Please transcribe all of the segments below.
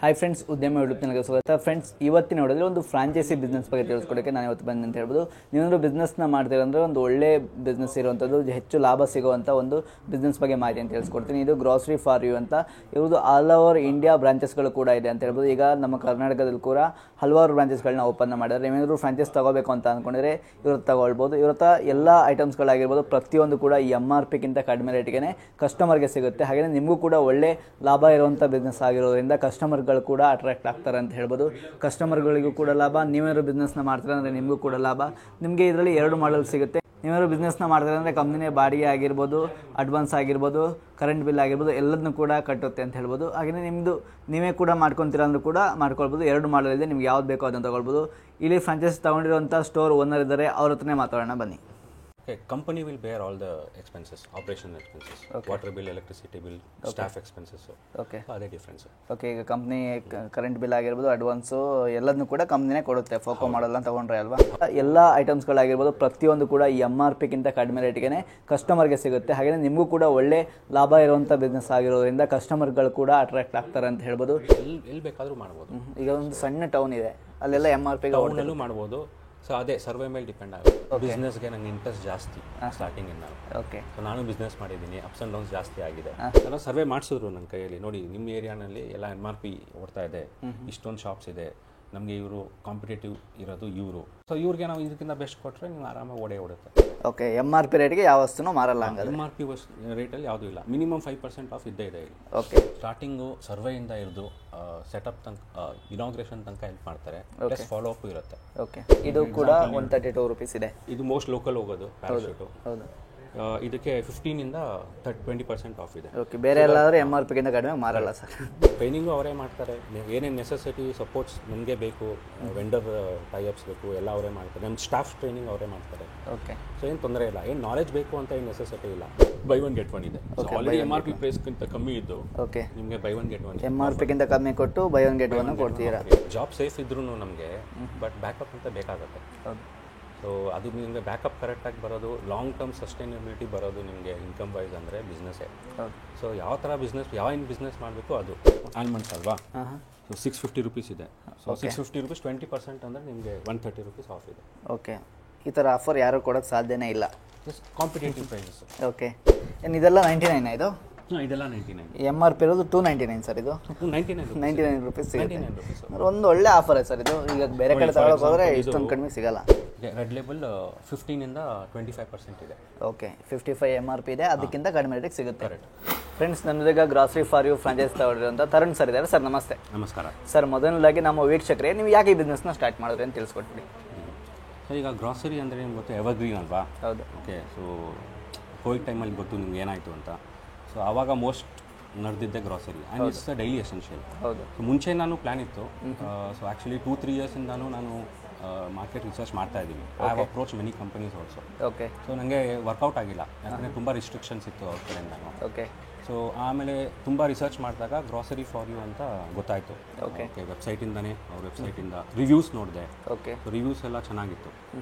Hi friends, ಉದ್ಯಮ YouTube ಚಾನಲ್ಗೆ ಸ್ವಾಗತ. ಫ್ರೆಂಡ್ಸ್, ಇವತ್ತಿನ ನೋಡಿದ್ರೆ ಒಂದು ಫ್ರಾಂಚೈಸಿ ಬಿಸ್ನೆಸ್ ಬಗ್ಗೆ ತಿಳಿಸ್ಕೊಡೋಕ್ಕೆ ನಾನು ಇವತ್ತು ಬಂದೆ ಅಂತ ಹೇಳ್ಬೋದು. ನೀವೇನಾದ್ರು ಬಿಸ್ನೆಸ್ನ ಮಾಡ್ತೀರಂದ್ರೆ ಒಂದು ಒಳ್ಳೆ ಬಿಸ್ನೆಸ್ ಇರುವಂಥದ್ದು, ಹೆಚ್ಚು ಲಾಭ ಸಿಗುವಂಥ ಒಂದು ಬಿಸ್ನೆಸ್ ಬಗ್ಗೆ ಮಾಹಿತಿ ಅಂತ ತಿಳಿಸ್ಕೊಡ್ತೀನಿ. ಇದು ಗ್ರಾಸರಿ ಫಾರ್ ಯು ಅಂತ ಇವ್ರದ್ದು ಆಲ್ ಓವರ್ ಇಂಡಿಯಾ ಬ್ರಾಂಚಸ್ಗಳು ಕೂಡ ಇದೆ ಅಂತ ಹೇಳ್ಬೋದು. ಈಗ ನಮ್ಮ ಕರ್ನಾಟಕದಲ್ಲಿ ಕೂಡ ಹಲವಾರು ಬ್ರಾಂಚಸ್ಗಳನ್ನ ಓಪನ್ ಮಾಡಿದ್ದಾರೆ. ನೀವೇನಾದ್ರು ಫ್ರಾಂಚೈಸ್ ತಗೋಬೇಕು ಅಂತ ಅಂದ್ಕೊಂಡಿದ್ರೆ ಇವ್ರು ತಗೊಳ್ಬೋದು. ಇವ್ರ ಹತ್ರ ಎಲ್ಲ ಐಟಮ್ಸ್ಗಳಾಗಿರ್ಬೋದು ಪ್ರತಿಯೊಂದು ಕೂಡ MRPಗಿಂತ ಕಡಿಮೆ ರೇಟ್ಗೆ ಕಸ್ಟಮರ್ಗೆ ಸಿಗುತ್ತೆ. ಹಾಗೆಯೇ ನಿಮಗೂ ಕೂಡ ಒಳ್ಳೆ ಲಾಭ ಇರುವಂಥ ಬಿಸ್ನೆಸ್ ಆಗಿರೋದ್ರಿಂದ ಕಸ್ಟಮರ್ಗಳು ಕೂಡ ಅಟ್ರಾಕ್ಟ್ ಆಗ್ತಾರೆ ಅಂತ ಹೇಳ್ಬೋದು. ಕಸ್ಟಮರ್ಗಳಿಗೂ ಕೂಡ ಲಾಭ, ನೀವೇನಾದ್ರು ಬಿಸ್ನೆಸ್ನ ಮಾಡ್ತಾರೆ ಅಂದರೆ ನಿಮಗೂ ಕೂಡ ಲಾಭ. ನಿಮಗೆ ಇದರಲ್ಲಿ 2 ಮಾಡೆಲ್ ಸಿಗುತ್ತೆ. ನೀವೇನಾದ್ರು ಬಿಸ್ನೆಸ್ನ ಮಾಡ್ತಾರೆ ಅಂದರೆ ಕಂಪ್ನಿನೇ ಬಾಡಿಗೆ ಆಗಿರ್ಬೋದು, ಅಡ್ವಾನ್ಸ್ ಆಗಿರ್ಬೋದು, ಕರೆಂಟ್ ಬಿಲ್ ಆಗಿರ್ಬೋದು ಎಲ್ಲದನ್ನೂ ಕೂಡ ಕಟ್ಟುತ್ತೆ ಅಂತ ಹೇಳ್ಬೋದು. ಹಾಗೆಯೇ ನಿಮ್ಮದು ನೀವೇ ಕೂಡ ಮಾಡ್ಕೊತೀರ ಅಂದರೂ ಕೂಡ ಮಾಡ್ಕೊಳ್ಬೋದು. 2 ಮಾಡೆಲ್ ಇದೆ, ನಿಮ್ಗೆ ಯಾವ್ದು ಬೇಕೋ ಅದನ್ನು ತೊಗೊಳ್ಬೋದು. ಇಲ್ಲಿ ಫ್ರಾಂಚೈಸ್ ತೊಗೊಂಡಿರುವಂಥ ಸ್ಟೋರ್ ಓನರ್ ಇದ್ದಾರೆ, ಅವ್ರ ಹತ್ರನೇ ಮಾತಾಡೋಣ ಬನ್ನಿ. Okay, company will bear all the expenses, operational expenses, water bill, electricity bill, staff expenses. Okay ಅದೇ ಡಿಫ್ರೆನ್ಸ್. ಓಕೆ, ಈಗ ಕಂಪ್ನಿ ಕರೆಂಟ್ ಬಿಲ್ ಆಗಿರ್ಬೋದು, ಅಡ್ವಾನ್ಸು ಎಲ್ಲದನ್ನೂ ಕೂಡ ಕಂಪ್ನಿನೇ ಕೊಡುತ್ತೆ. ಫೋಕೋ ಮಾಡಲ್ಲ ಅಂತ ತೊಗೊಂಡ್ರೆ ಅಲ್ವಾ. ಎಲ್ಲ ಐಟಮ್ಸ್ಗಳಾಗಿರ್ಬೋದು ಪ್ರತಿಯೊಂದು ಕೂಡ MRPಗಿಂತ ಕಡಿಮೆ ರೇಟ್ಗೆ ಕಸ್ಟಮರ್ಗೆ ಸಿಗುತ್ತೆ. ಹಾಗೆಯೇ ನಿಮಗೂ ಕೂಡ ಒಳ್ಳೆ ಲಾಭ ಇರುವಂಥ ಬಿಸ್ನೆಸ್ ಆಗಿರೋದ್ರಿಂದ ಕಸ್ಟಮರ್ಗಳು ಕೂಡ ಅಟ್ರಾಕ್ಟ್ ಆಗ್ತಾರೆ ಅಂತ ಹೇಳ್ಬೋದು. ಎಲ್ಲಿ ಬೇಕಾದರೂ ಮಾಡ್ಬೋದು. ಈಗ ಒಂದು ಸಣ್ಣ ಟೌನ್ ಇದೆ, ಅಲ್ಲೆಲ್ಲ MRP ಟೌನಲ್ಲೂ ಮಾಡ್ಬೋದು. ಸೊ ಅದೇ ಸರ್ವೆ ಮೇಲೆ ಡಿಪೆಂಡ್ ಆಗುತ್ತೆ. ಬಿಸ್ನೆಸ್ಗೆ ನಂಗೆ ಇಂಟ್ರೆಸ್ಟ್ ಜಾಸ್ತಿ ಸ್ಟಾರ್ಟಿಂಗಿಂದ. ಓಕೆ, ಸೊ ನಾನು ಬಿಸ್ನೆಸ್ ಮಾಡಿದ್ದೀನಿ, ಅಪ್ಸ್ ಆ್ಯಂಡ್ ಡೌನ್ಸ್ ಜಾಸ್ತಿ ಆಗಿದೆ. ಎಲ್ಲ ಸರ್ವೆ ಮಾಡಿಸಿದ್ರು ನನ್ನ ಕೈಯಲ್ಲಿ. ನೋಡಿ, ನಿಮ್ಮ ಏರಿಯಾನಲ್ಲಿ ಎಲ್ಲ MRP ಓಡ್ತಾ ಇದೆ, ಇಷ್ಟೊಂದು ಶಾಪ್ಸ್ ಇದೆ, ನಮಗೆ ಇವರು ಕಾಂಪಿಟೇಟಿವ್ ಇರೋದು ಇವರು. ಸೊ ಇವ್ರಿಗೆ ನಾವು ಇದಕ್ಕಿಂತ ಬೆಸ್ಟ್ ಕೊಟ್ಟರೆ ನೀವು ಆರಾಮಾಗಿ ಓಡುತ್ತೆ. ಓಕೆ, MRP ರೇಟ್ಗೆ ಯಾವ ವಸ್ತುನೂ ಮಾರಲ್ಲ ಹಂಗಾದ್ರೆ. MRP ರೇಟಲ್ಲಿ ಯಾವುದೂ ಇಲ್ಲ. ಮಿನಿಮಮ್ 5% ಆಫ್ ಇದ್ದೇ ಇದೆ ಇಲ್ಲಿ. ಓಕೆ, ಸ್ಟಾರ್ಟಿಂಗು ಸರ್ವೆಯಿಂದ ಹಿಡಿದು ಸೆಟಪ್ ತನಕ, ಇನಾಗ್ರೇಷನ್ ತನಕ ಹೆಲ್ಪ್ ಮಾಡ್ತಾರೆ. ಪ್ಲಸ್ ಫಾಲೋ ಅಪ್ ಇರುತ್ತೆ. ಓಕೆ, ಇದು ಕೂಡ 132 ರೂಪೀಸ್ ಇದೆ. ಇದು ಮೋಸ್ಟ್ ಲೋಕಲ್ ಹೋಗೋದು ಪ್ಯಾರಾಶೂಟು. ಹೌದು, ಇದಕ್ಕೆ 15ಇಂದ 20% ಆಫ್ ಇದೆ. ಓಕೆ, ಬೇರೆ ಎಲ್ಲಾದರೂ MRPಗಿಂತ ಕಡಿಮೆ ಮಾರಲ್ಲ ಸರ್. ಟ್ರೈನಿಂಗು ಅವರೇ ಮಾಡ್ತಾರೆ. ನೀವು ಏನೇನು ನೆಸೆಸಿಟಿ ಸಪೋರ್ಟ್ಸ್ ನಮಗೆ ಬೇಕು, ವೆಂಡರ್ ಟೈಅಪ್ಸ್ ಬೇಕು, ಎಲ್ಲ ಅವರೇ ಮಾಡ್ತಾರೆ. ನಮ್ಮ ಸ್ಟಾಫ್ ಟ್ರೈನಿಂಗ್ ಅವರೇ ಮಾಡ್ತಾರೆ. ಓಕೆ, ಸೊ ಏನು ತೊಂದರೆ ಇಲ್ಲ. ಏನು ನಾಲೆಜ್ ಬೇಕು ಅಂತ ಏನು ನೆಸೆಸಿಟಿ ಇಲ್ಲ. ಬೈ ಒನ್ ಗೆಟ್ ಒನ್ ಇದೆ. ಆಲ್ರೆಡಿ MRP ಪ್ರೈಸ್ಗಿಂತ ಕಮ್ಮಿ ಇದ್ದು ಓಕೆ, ನಿಮಗೆ ಬೈ ಒನ್ ಗೆಟ್ ಒನ್. MRPಗಿಂತ ಕಮ್ಮಿ ಕೊಟ್ಟು ಬೈ ಒನ್ ಗೆಟ್ ಒನ್ ಕೊಡ್ತೀರಾ. ಜಾಬ್ ಸೇಫ್ ಇದ್ರೂ ನಮಗೆ, ಬಟ್ ಬ್ಯಾಕಪ್ ಅಂತ ಬೇಕಾಗುತ್ತೆ. ಹೌದು, ಸೊ ಅದು ನಿಮಗೆ ಬ್ಯಾಕಪ್ ಕರೆಕ್ಟಾಗಿ ಬರೋದು, ಲಾಂಗ್ ಟರ್ಮ್ ಸಸ್ಟೈನಬಿಲಿಟಿ ಬರೋದು ನಿಮಗೆ ಇನ್ಕಮ್ ವೈಸ್ ಅಂದರೆ ಬಿಸ್ನೆಸ್ಸೇ. ಸೊ ಯಾವ ಥರ ಬಿಸ್ನೆಸ್, ಏನು ಬಿಸ್ನೆಸ್ ಮಾಡಬೇಕು ಅದು ಆಲ್ಮಂಡ್ಸ್ ಅಲ್ವಾ. ಸೊ 650 ರೂಪೀಸ್ ಇದೆ. ಸೊ 650 ರೂಪೀಸ್ 20% ಅಂದರೆ ನಿಮಗೆ 130 ರೂಪೀಸ್ ಆಫ್ ಇದೆ. ಓಕೆ, ಈ ಥರ ಆಫರ್ ಯಾರು ಕೊಡೋಕ್ಕೆ ಸಾಧ್ಯನೇ ಇಲ್ಲ. Just competitive prices. ಓಕೆ, ಏನು ಇದೆಲ್ಲ 99 ಇದು? ಇದೆಲ್ಲ 99. MRP ಇರೋದು 299 ಸರ್. ಇದು 99 ರೂಪೀಸ್ ಸಿಗುತ್ತೆ. ಒಂದು ಒಳ್ಳೆ ಆಫರ್ ಸರ್ ಇದು. ಈಗ ಬೇರೆ ಕಡೆ ತಗೊಳ್ಳೋಕೆ ಹೋದರೆ ಇಷ್ಟೊಂದು ಕಡಿಮೆ ಸಿಗಲ್ಲ. ರೆಡ್ ಲೇಬಲ್ 15ಇಂದ 25% ಇದೆ. ಓಕೆ, 55 MRP ಇದೆ, ಅದಕ್ಕಿಂತ ಕಡಿಮೆ ರೇಟಿಗೆ ಸಿಗುತ್ತೆ. ಫ್ರೆಂಡ್ಸ್, ನನ್ನದೀಗ ಗ್ರಾಸರಿ ಫಾರ್ ಯು ಫ್ರಾಂಚೈಸ್ ತಗೊಂಡಿರೋಂಥ ತರುಣ್ ಸರ್ ಇದ್ದಾರೆ. ಸರ್ ನಮಸ್ತೆ. ನಮಸ್ಕಾರ ಸರ್. ಮೊದಲನೇದಾಗಿ ನಮ್ಮ ವೀಕ್ಷಕರೇ, ನೀವು ಯಾಕೆ ಈ ಬಿಸ್ನೆಸ್ನ ಸ್ಟಾರ್ಟ್ ಮಾಡಿದ್ರಿ ಅಂತ ತಿಳಿಸ್ಕೊಟ್ಬಿಡಿ. ಸೊ ಈಗ ಗ್ರಾಸರಿ ಅಂದರೆ ನಿಮ್ಗೆ ಗೊತ್ತು, ಎವರ್ಗ್ರೀನ್ ಅಲ್ವಾ. ಹೌದು. ಓಕೆ, ಸೊ ಕೋವಿಡ್ ಟೈಮಲ್ಲಿ ಗೊತ್ತು ನಿಮ್ಗೆ ಏನಾಯಿತು ಅಂತ. ಸೊ ಆವಾಗ ಮೋಸ್ಟ್ ನಡೆದಿದ್ದೆ grocery and it's a daily essential. ಹೌದು. ಸೊ ಮುಂಚೆ ನಾನು ಪ್ಲ್ಯಾನ್ ಇತ್ತು. ಸೊ ಆ್ಯಕ್ಚುಲಿ 2-3 ಇಯರ್ಸಿಂದಾನು ನಾನು ಮಾರ್ಕೆಟ್ ರಿಸರ್ಚ್ ಮಾಡ್ತಾ ಇದ್ದೀವಿ. I have approach many companies also. Okay. So ನನಗೆ ವರ್ಕೌಟ್ ಆಗಿಲ್ಲ, ಯಾಕಂದರೆ ತುಂಬ ರಿಸ್ಟ್ರಿಕ್ಷನ್ಸ್ ಇತ್ತು ಅವ್ರ ಕಡೆಯಿಂದ. ಓಕೆ. ಸೊ ಆಮೇಲೆ ತುಂಬ ರಿಸರ್ಚ್ ಮಾಡಿದಾಗ ಗ್ರಾಸರಿ ಫಾರ್ ಯು ಅಂತ ಗೊತ್ತಾಯಿತು. ಓಕೆ. ವೆಬ್ಸೈಟಿಂದನೇ, ಅವ್ರ ವೆಬ್ಸೈಟಿಂದ ರಿವ್ಯೂಸ್ ನೋಡಿದೆ. ಓಕೆ. ರಿವ್ಯೂಸ್ ಎಲ್ಲ ಚೆನ್ನಾಗಿತ್ತು.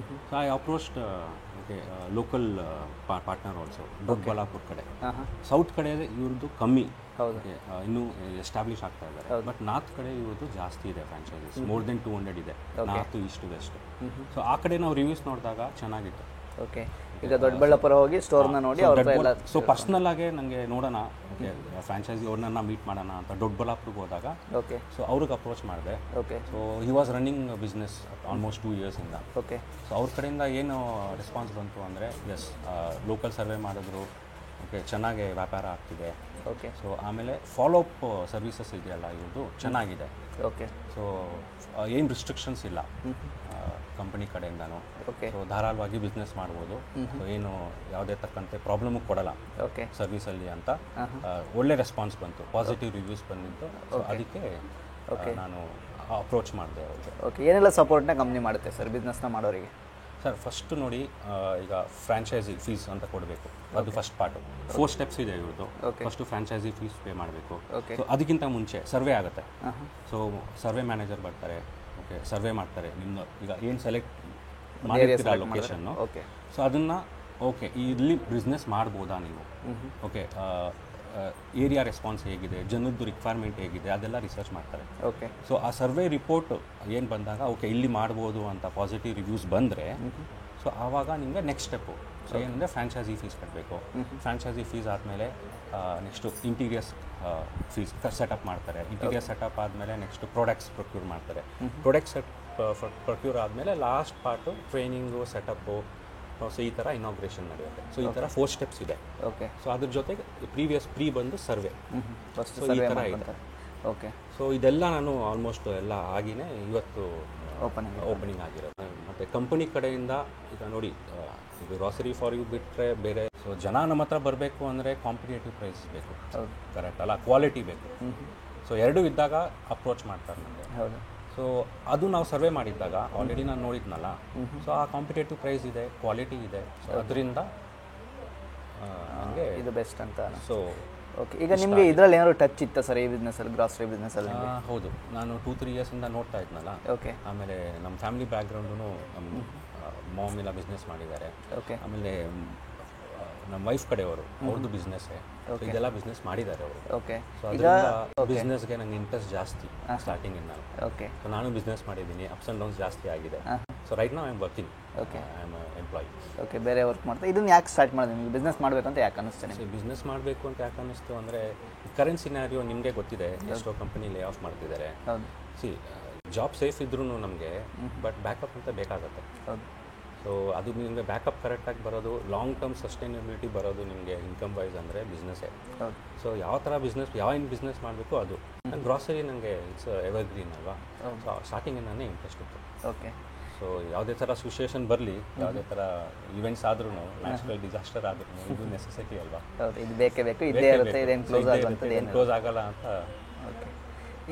So I approached local partner also. Doddaballapura ಕಡೆ, ಸೌತ್ ಕಡೆ ಇವ್ರದ್ದು ಕಮ್ಮಿ. ಹೌದು. ಇನ್ನೂ ಎಸ್ಟಾಬ್ಲಿಷ್ ಆಗ್ತಾ ಇದ್ದಾರೆ. ಬಟ್ ನಾರ್ತ್ ಕಡೆ ಇವ್ರದ್ದು ಜಾಸ್ತಿ ಇದೆ ಫ್ರಾಂಚೈಸೀಸ್. ಮೋರ್ ದೆನ್ 200 ಇದೆ, ನಾರ್ತ್ ಈಸ್ಟ್ ವೆಸ್ಟ್. ಸೊ ಆ ಕಡೆ ನಾವು ರಿವ್ಯೂಸ್ ನೋಡಿದಾಗ ಚೆನ್ನಾಗಿತ್ತು. ಓಕೆ. ಈಗ ದೊಡ್ಡಬಳ್ಳಾಪುರ ಹೋಗಿ ಸ್ಟೋರ್ನ ನೋಡಿ ಅವ್ರ ಎಲ್ಲ. ಸೊ ಪರ್ಸ್ನಲ್ ಆಗಿ ನನಗೆ ನೋಡೋಣ, ಫ್ರಾಂಚೈಸಿ ಅವ್ರನ್ನ ಮೀಟ್ ಮಾಡೋಣ ಅಂತ ದೊಡ್ಡಬಳ್ಳಾಪುರಕ್ಕೆ ಹೋದಾಗ, ಓಕೆ, ಸೊ ಅವ್ರಿಗೆ ಅಪ್ರೋಚ್ ಮಾಡಿದೆ. Okay. So he was running business almost 2 ಇಯರ್ಸಿಂದ. ಓಕೆ. ಸೊ ಅವ್ರ ಕಡೆಯಿಂದ ಏನು ರೆಸ್ಪಾನ್ಸ್ ಬಂತು ಅಂದರೆ, ಎಸ್, ಲೋಕಲ್ ಸರ್ವೆ ಮಾಡಿದ್ರು, ಓಕೆ, ಚೆನ್ನಾಗಿ ವ್ಯಾಪಾರ ಆಗ್ತಿದೆ. ಓಕೆ. ಸೊ ಆಮೇಲೆ ಫಾಲೋ ಅಪ್ ಸರ್ವಿಸಸ್ ಇದೆಯಲ್ಲ ಇವ್ರದ್ದು ಚೆನ್ನಾಗಿದೆ. ಓಕೆ. ಸೊ ಏನು ರಿಸ್ಟ್ರಿಕ್ಷನ್ಸ್ ಇಲ್ಲ ಕಂಪನಿ ಕಡೆಯಿಂದನೂ. ಓಕೆ. ಸೊ ಧಾರಾಳವಾಗಿ ಬಿಸ್ನೆಸ್ ಮಾಡ್ಬೋದು. ಸೊ ಏನು ಯಾವುದೇ ತಕ್ಕಂತೆ ಪ್ರಾಬ್ಲಮು ಕೊಡಲ್ಲ ಓಕೆ ಸರ್ವಿಸಲ್ಲಿ ಅಂತ. ಒಳ್ಳೆ ರೆಸ್ಪಾನ್ಸ್ ಬಂತು, ಪಾಸಿಟಿವ್ ರಿವ್ಯೂಸ್ ಬಂದಿತ್ತು. ಸೊ ಅದಕ್ಕೆ ನಾನು ಅಪ್ರೋಚ್ ಮಾಡಿದೆ ಅವ್ರಿಗೆ. ಓಕೆ. ಏನೆಲ್ಲ ಸಪೋರ್ಟ್ನ ಕಂಪ್ನಿ ಮಾಡುತ್ತೆ ಸರ್ ಬಿಸ್ನೆಸ್ನ ಮಾಡೋರಿಗೆ? ಸರ್, ಫಸ್ಟ್ ನೋಡಿ, ಈಗ ಫ್ರಾಂಚೈಸಿ ಫೀಸ್ ಅಂತ ಕೊಡಬೇಕು, ಅದು ಫಸ್ಟ್ ಪಾರ್ಟು. 4 ಸ್ಟೆಪ್ಸ್ ಇದೆ ಇವ್ರದ್ದು. ಫಸ್ಟು ಫ್ರಾಂಚೈಸಿ ಫೀಸ್ ಪೇ ಮಾಡಬೇಕು. ಸೊ ಅದಕ್ಕಿಂತ ಮುಂಚೆ ಸರ್ವೆ ಆಗುತ್ತೆ. ಸೊ ಸರ್ವೆ ಮ್ಯಾನೇಜರ್ ಬರ್ತಾರೆ. ಓಕೆ, ಸರ್ವೆ ಮಾಡ್ತಾರೆ. ನಿಮ್ಮ ಈಗ ಏನು ಸೆಲೆಕ್ಟ್ ಮಾಡಿರ್ತೀರ ಲೊಕೇಶನ್ನು. ಓಕೆ. ಸೊ ಅದನ್ನು, ಓಕೆ, ಇಲ್ಲಿ ಬಿಸ್ನೆಸ್ ಮಾಡ್ಬೋದಾ ನೀವು, ಓಕೆ, ಏರಿಯಾ ರೆಸ್ಪಾನ್ಸ್ ಹೇಗಿದೆ, ಜನದ್ದು ರಿಕ್ವೈರ್ಮೆಂಟ್ ಹೇಗಿದೆ, ಅದೆಲ್ಲ ರಿಸರ್ಚ್ ಮಾಡ್ತಾರೆ. ಓಕೆ. ಸೊ ಆ ಸರ್ವೆ ರಿಪೋರ್ಟ್ ಏನು ಬಂದಾಗ ಓಕೆ ಇಲ್ಲಿ ಮಾಡ್ಬೋದು ಅಂತ ಪಾಸಿಟಿವ್ ರಿವ್ಯೂಸ್ ಬಂದರೆ ಸೊ ಆವಾಗ ನಿಮಗೆ ನೆಕ್ಸ್ಟ್ ಸ್ಟೆಪ್ಪು ಸೊ ಏನಂದರೆ ಫ್ರಾಂಚೈಸಿ ಫೀಸ್ ಕಟ್ಟಬೇಕು. ಫ್ರಾಂಚೈಸಿ ಫೀಸ್ ಆದಮೇಲೆ ನೆಕ್ಸ್ಟು ಇಂಟೀರಿಯರ್ಸ್ ಫೀಸ್ ಸೆಟಪ್ ಮಾಡ್ತಾರೆ. ಇಂಟೀರಿಯರ್ ಸೆಟಪ್ ಆದಮೇಲೆ ನೆಕ್ಸ್ಟು ಪ್ರಾಡಕ್ಟ್ಸ್ ಪ್ರೊಕ್ಯೂರ್ ಮಾಡ್ತಾರೆ. ಪ್ರಾಡಕ್ಟ್ಸ್ ಪ್ರೊಕ್ಯೂರ್ ಆದಮೇಲೆ last part training, setup, so ಈ ಥರ ಇನಾಗ್ರೇಷನ್ ನಡೆಯುತ್ತೆ. ಸೊ ಈ ಥರ 4 ಸ್ಟೆಪ್ಸ್ ಇದೆ. ಓಕೆ. ಸೊ ಅದ್ರ ಜೊತೆಗೆ ಪ್ರೀ ಬಂದು ಸರ್ವೆ. ಫಸ್ಟ್ ಸೊ ಈ ಥರ ಇದೆ. ಓಕೆ. ಸೊ ಇದೆಲ್ಲ ನಾನು ಆಲ್ಮೋಸ್ಟ್ ಎಲ್ಲ ಆಗಿನೇ ಇವತ್ತು ಓಪನಿಂಗ್ ಆಗಿರೋದು. ಮತ್ತು ಕಂಪನಿ ಕಡೆಯಿಂದ ಈಗ ನೋಡಿ ಇದು ಗ್ರಾಸರಿ ಫಾರ್ ಯು ಬಿಟ್ಟರೆ ಬೇರೆ. ಸೊ ಜನ ನಮ್ಮ ಹತ್ರ ಬರಬೇಕು ಅಂದರೆ ಕಾಂಪಿಟೇಟಿವ್ ಪ್ರೈಸ್ ಬೇಕು, ಕರೆಕ್ಟ್ ಅಲ್ಲ, ಕ್ವಾಲಿಟಿ ಬೇಕು. ಸೊ ಎರಡೂ ಇದ್ದಾಗ ಅಪ್ರೋಚ್ ಮಾಡ್ತಾರೆ ನನಗೆ. ಹೌದು. ಸೊ ಅದು ನಾವು ಸರ್ವೆ ಮಾಡಿದ್ದಾಗ ಆಲ್ರೆಡಿ ನಾನು ನೋಡಿದ್ನಲ್ಲ, ಸೊ ಆ ಕಾಂಪಿಟೇಟಿವ್ ಪ್ರೈಸ್ ಇದೆ, ಕ್ವಾಲಿಟಿ ಇದೆ. ಸೊ ಅದರಿಂದ ನನಗೆ ಇದು ಬೆಸ್ಟ್ ಅಂತ. So okay. ಈಗ ನಿಮಗೆ ಇದರಲ್ಲಿ ಏನಾದ್ರು ಟಚ್ ಇತ್ತಾ ಸರ್ ಈ ಬಿಸ್ನೆಸ್ಸಲ್ಲಿ, ಗ್ರಾಸರಿ ಬಿಸ್ನೆಸ್ಸಲ್ಲಿ? ಹೌದು, ನಾನು 2-3 ಇಯರ್ಸಿಂದ ನೋಡ್ತಾ ಇದ್ನಲ್ಲ. ಓಕೆ. ಆಮೇಲೆ ನಮ್ಮ ಫ್ಯಾಮಿಲಿ ಬ್ಯಾಕ್ಗ್ರೌಂಡು ನಮ್ಮ ಮಾಮ್ ಎಲ್ಲ ಬಿಸ್ನೆಸ್ ಮಾಡಿದ್ದಾರೆ. ಓಕೆ. ಆಮೇಲೆ ನಮ್ಮ ವೈಫ್ ಕಡೆಯವರು ಅವ್ರದ್ದು ಬಿಸ್ನೆಸ್ಸೇ, ಇದೆಲ್ಲ ಬಿಸ್ನೆಸ್ ಮಾಡಿದ್ದಾರೆ ಅವರು. ಓಕೆ. ಸೊ ಅದರಿಂದ ಬಿಸ್ನೆಸ್ಗೆ ನಂಗೆ ಇಂಟ್ರೆಸ್ಟ್ ಜಾಸ್ತಿ ಸ್ಟಾರ್ಟಿಂಗಿಂದ. ಓಕೆ. ಸೊ ನಾನು ಬಿಸ್ನೆಸ್ ಮಾಡಿದ್ದೀನಿ, ಅಪ್ಸ್ ಆ್ಯಂಡ್ ಡೌನ್ಸ್ ಜಾಸ್ತಿ ಆಗಿದೆ. ಸೊ ರೈಟ್ ನಾವು I am working. Okay. I am employ. Okay. ಬೇರೆ ವರ್ಕ್ ಮಾಡ್ತಾ ಇದನ್ನು ಯಾಕೆ ಸ್ಟಾರ್ಟ್ ಮಾಡಿದೆ ನಿಮಗೆ? ಬಿಸ್ನೆಸ್ ಮಾಡಬೇಕಂತ ಯಾಕೆ ಅನ್ನಿಸ್ತಾನೆ? ಸೊ ಬಿಸ್ನೆಸ್ ಮಾಡಬೇಕು ಅಂತ ಯಾಕೆ ಅನ್ನಿಸ್ತು ಅಂದರೆ ಕರೆಂಟ್ ಸಿನಾರಿಯೋ ನಿಮಗೆ ಗೊತ್ತಿದೆ, ಎಷ್ಟೋ ಕಂಪನಿ ಲೇ ಆಫ್ ಮಾಡ್ತಿದ್ದಾರೆ. ಹೌದು. ಜಾಬ್ ಸೇಫ್ ಇದ್ರೂ ನಮಗೆ ಬಟ್ ಬ್ಯಾಕಪ್ ಅಂತ ಬೇಕಾಗುತ್ತೆ. ಹೌದು. ಸೊ ಅದು ನಿಮಗೆ ಬ್ಯಾಕಪ್ ಕರೆಕ್ಟಾಗಿ ಬರೋದು, ಲಾಂಗ್ ಟರ್ಮ್ ಸಸ್ಟೈನಬಿಲಿಟಿ ಬರೋದು ನಿಮಗೆ ಇನ್ಕಮ್ ವೈಸ್ ಅಂದರೆ ಬಿಸ್ನೆಸ್ಸೇ. ಹೌದು. ಸೊ ಯಾವ ಥರ ಬಿಸ್ನೆಸ್, ಬಿಸ್ನೆಸ್ ಮಾಡಬೇಕು ಅದು. ನಂಗೆ ಗ್ರಾಸರಿ ನನಗೆ ಇಟ್ಸ್ ಎವರ್ಗ್ರೀನ್ ಅಲ್ವಾ. ಸೊ ಸ್ಟಾರ್ಟಿಂಗಿಂದಾನೇ ಇಂಟ್ರೆಸ್ಟ್ ಇತ್ತು. ಓಕೆ. ಸೊ ಯಾವುದೇ ಥರ ಸಿಚುವೇಶನ್ ಬರಲಿ, ಯಾವುದೇ ಥರ ಇವೆಂಟ್ಸ್ ಆದ್ರೂ, ನ್ಯಾಚುರಲ್ ಡಿಸಾಸ್ಟರ್ ಆದ್ರೂ ಇದು ನೆಸೆಸಿಟಿ ಅಲ್ವಾ. ಹೌದು, ಇದು ಬೇಕೇ ಬೇಕು, ಇದ್ದೇ ಇರುತ್ತೆ, ಇದೇನು ಕ್ಲೋಸ್ ಆಗಲ್ಲ ಅಂತ. ಓಕೆ.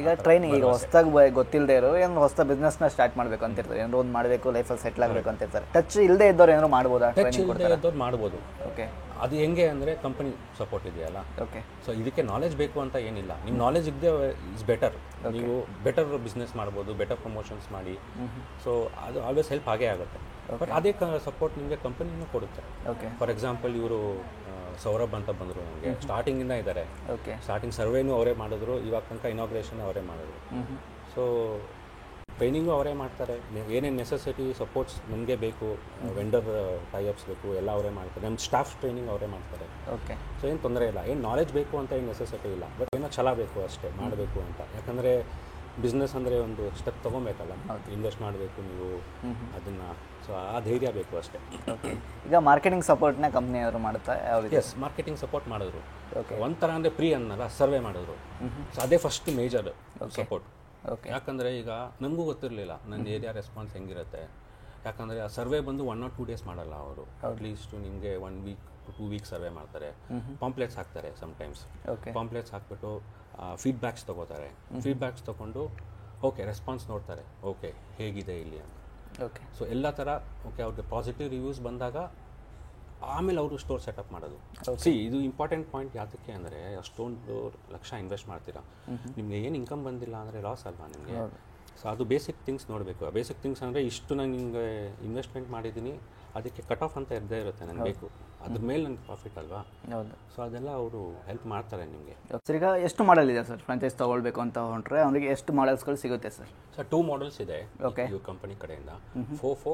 ಈಗ ಟ್ರೈನಿಂಗ್, ಈಗ ಹೊಸದಾಗಿ ಗೊತ್ತಿಲ್ಲದೆ ಇರೋ ಏನು ಹೊಸ ಬಿಸ್ನೆಸ್ನ ಸ್ಟಾರ್ಟ್ ಮಾಡಬೇಕು ಅಂತ ಇರ್ತಾರೆ, ಏನೋ ಒಂದು ಮಾಡಬೇಕು, ಲೈಫಲ್ಲಿ ಸೆಟ್ಲ್ ಆಗಬೇಕು ಅಂತ ಇರ್ತಾರೆ. ಟಚ್ ಇಲ್ಲದೆ ಇದ್ದವ್ರು ಏನಾದ್ರು ಮಾಡ್ಬೋದಾ? ಟಚ್ ಇಲ್ಲದೆ ಇದ್ದವ್ರು ಮಾಡ್ಬೋದು. ಓಕೆ. ಅದು ಹೆಂಗೆ ಅಂದರೆ ಕಂಪನಿ ಸಪೋರ್ಟ್ ಇದೆಯಲ್ಲ. ಓಕೆ. ಸೊ ಇದಕ್ಕೆ ನಾಲೆಜ್ ಬೇಕು ಅಂತ ಏನಿಲ್ಲ, ನಿಮ್ಮ ನಾಲೆಜ್ ಇದ್ದೇ ಇಸ್ ಬೆಟರ್. ನೀವು ಬೆಟರ್ ಬಿಸ್ನೆಸ್ ಮಾಡ್ಬೋದು, ಬೆಟರ್ ಪ್ರಮೋಷನ್ಸ್ ಮಾಡಿ. ಸೊ ಅದು ಆಲ್ವೇಸ್ ಹೆಲ್ಪ್ ಆಗೇ ಆಗುತ್ತೆ. ಬಟ್ ಅದೇ ಸಪೋರ್ಟ್ ನಿಮಗೆ ಕಂಪನಿನೂ ಕೊಡುತ್ತೆ. ಓಕೆ. ಫಾರ್ ಎಕ್ಸಾಂಪಲ್ ಇವರು ಸೌರಭ್ ಅಂತ ಬಂದರು, ನನಗೆ ಸ್ಟಾರ್ಟಿಂಗಿಂದ ಇದ್ದಾರೆ. ಓಕೆ. ಸ್ಟಾರ್ಟಿಂಗ್ ಸರ್ವೇನೂ ಅವರೇ ಮಾಡಿದ್ರು, ಇವಾಗ ತನಕ ಇನಾಗ್ರೇಷನ್ ಅವರೇ ಮಾಡಿದ್ರು. ಸೊ ಟ್ರೈನಿಂಗು ಅವರೇ ಮಾಡ್ತಾರೆ. ಏನೇನು ನೆಸೆಸಿಟಿ ಸಪೋರ್ಟ್ಸ್ ನಮಗೆ ಬೇಕು, ವೆಂಡರ್ ಟೈಅಪ್ಸ್ ಬೇಕು, ಎಲ್ಲ ಅವರೇ ಮಾಡ್ತಾರೆ. ನಮ್ಮ ಸ್ಟಾಫ್ ಟ್ರೈನಿಂಗ್ ಅವರೇ ಮಾಡ್ತಾರೆ. ಓಕೆ. ಸೊ ಏನು ತೊಂದರೆ ಇಲ್ಲ, ಏನು ನಾಲೆಜ್ ಬೇಕು ಅಂತ ಏನು ನೆಸೆಸಿಟಿ ಇಲ್ಲ. ಬಟ್ ಏನೋ ಛಲ ಬೇಕು ಅಷ್ಟೇ, ಮಾಡಬೇಕು ಅಂತ. ಯಾಕಂದರೆ ಬಿಸ್ನೆಸ್ ಅಂದರೆ ಒಂದು ಸ್ಟೆಪ್ ತೊಗೊಬೇಕಲ್ಲ, ಇನ್ವೆಸ್ಟ್ ಮಾಡಬೇಕು ನೀವು ಅದನ್ನು. ಸೊ ಆ ಧೈರ್ಯ ಬೇಕು ಅಷ್ಟೇ. ಓಕೆ. ಈಗ ಮಾರ್ಕೆಟಿಂಗ್ ಸಪೋರ್ಟ್ನ ಕಂಪ್ನಿ ಏನಾದ್ರು ಮಾಡುತ್ತಾ? ಯಾವ? ಎಸ್, ಮಾರ್ಕೆಟಿಂಗ್ ಸಪೋರ್ಟ್ ಮಾಡಿದ್ರು. ಓಕೆ. ಒಂಥರ ಅಂದರೆ ಪ್ರೀ ಅನ್ನಲ್ಲ, ಸರ್ವೆ ಮಾಡಿದ್ರು. ಸೊ ಅದೇ ಫಸ್ಟ್ ಮೇಜರ್ ಸಪೋರ್ಟ್. ಓಕೆ. ಯಾಕಂದರೆ ಈಗ ನನಗೂ ಗೊತ್ತಿರಲಿಲ್ಲ ನನ್ನ ಏರಿಯಾ ರೆಸ್ಪಾನ್ಸ್ ಹೆಂಗಿರುತ್ತೆ. ಯಾಕಂದರೆ ಆ ಸರ್ವೆ ಬಂದು 1 or 2 days ಮಾಡಲ್ಲ ಅವರು. ಅಟ್ಲೀಸ್ಟು ನಿಮಗೆ 1 week to 2 weeks ಸರ್ವೆ ಮಾಡ್ತಾರೆ. ಪಾಂಪ್ಲೆಟ್ಸ್ ಹಾಕ್ತಾರೆ ಸಮ್ಟೈಮ್ಸ್. ಓಕೆ. ಪಾಂಪ್ಲೆಟ್ಸ್ ಹಾಕ್ಬಿಟ್ಟು ಫೀಡ್ಬ್ಯಾಕ್ಸ್ ತೊಗೋತಾರೆ. ಫೀಡ್ಬ್ಯಾಕ್ಸ್ ತೊಗೊಂಡು ಓಕೆ ರೆಸ್ಪಾನ್ಸ್ ನೋಡ್ತಾರೆ, ಓಕೆ ಹೇಗಿದೆ ಇಲ್ಲಿ ಅಂತ. ಓಕೆ. ಸೊ ಎಲ್ಲ ಥರ ಓಕೆ ಅವ್ರಿಗೆ ಪಾಸಿಟಿವ್ ರಿವ್ಯೂಸ್ ಬಂದಾಗ ಆಮೇಲೆ ಅವರು ಸ್ಟೋರ್ ಸೆಟಪ್ ಮಾಡೋದು. ಇದು ಇಂಪಾರ್ಟೆಂಟ್ ಪಾಯಿಂಟ್. ಯಾತಕ್ಕೆ ಅಂದರೆ ಅಷ್ಟೊಂದು ಲಕ್ಷ ಇನ್ವೆಸ್ಟ್ ಮಾಡ್ತೀರಾ, ನಿಮಗೆ ಏನು ಇನ್ಕಮ್ ಬಂದಿಲ್ಲ ಅಂದರೆ ಲಾಸ್ ಅಲ್ವಾ ನಿಮಗೆ. ಸೊ ಅದು ಬೇಸಿಕ್ ಥಿಂಗ್ಸ್ ನೋಡಬೇಕು. ಆ ಬೇಸಿಕ್ ಥಿಂಗ್ಸ್ ಅಂದರೆ ಇಷ್ಟು ನಾನು ನಿಮಗೆ ಇನ್ವೆಸ್ಟ್ಮೆಂಟ್ ಮಾಡಿದ್ದೀನಿ, ಅದಕ್ಕೆ ಕಟ್ ಆಫ್ ಅಂತ ಇದ್ದೇ ಇರುತ್ತೆ ನನಗೆ ಬೇಕು, ಅದ್ರ ಮೇಲೆ ನನಗೆ ಪ್ರಾಫಿಟ್ ಅಲ್ವಾ. ಹೌದು. ಸೊ ಅದೆಲ್ಲ ಅವರು ಹೆಲ್ಪ್ ಮಾಡ್ತಾರೆ ನಿಮಗೆ. ಸರ್, ಈಗ ಎಷ್ಟು ಮಾಡೆಲ್ ಇದೆ ಸರ್ ಫ್ರಾಂಚೈಸ್ ತೊಗೊಳ್ಬೇಕು ಅಂತ ಹೊಂಟ್ರೆ ಅವರಿಗೆ ಎಷ್ಟು ಮಾಡೆಲ್ಸ್ಗಳು ಸಿಗುತ್ತೆ ಸರ್? ಸರ್ 2 models ಇದೆ ಓಕೆ. ಇವು ಕಂಪನಿ ಕಡೆಯಿಂದ. ಫೋಕೋ.